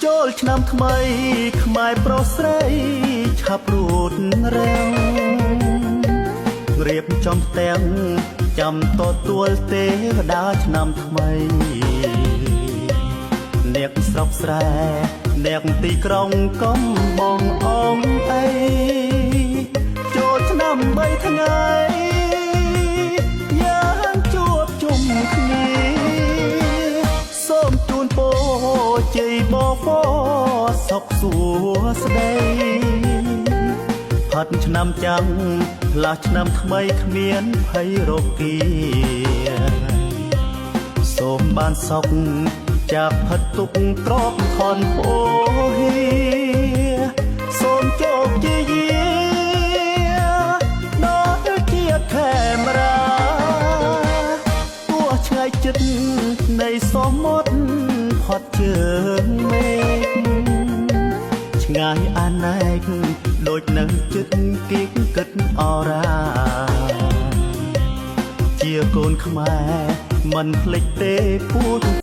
ចូលឆ្នាំថ្មីខ្មែរប្រុសស្រីឆាប់រួតរាំងរៀបចំផ្ទាំងចាំទទួលទេវតាឆ្នាំថ្មីអ្នកស្រុកស្រែអ្នកទីក្រុងកំបងអងអីចូលឆ្នាំ3ថ្ងៃយ៉ាងជួបជុំគ្នាសូមជូនពរជ័យបបសុខសួស្តីផាត់ឆ្នាំចាំងផ្លាស់ឆ្នាំថ្មីគ្មានភ័យរោគាសូមបានសុខจากพัดตุกตรอกทอนโพฮีសូមโชคជាយាដល់ជាแค่មរាទោះឆ្ងាយចិត្តនៃសមុទ្រផុតជើងមេឃឆ្ងាយអាណែកដូចនៅចិត្តគៀកគិតអរាជាកូនខ្មែរមិនភ្លេចទេពូ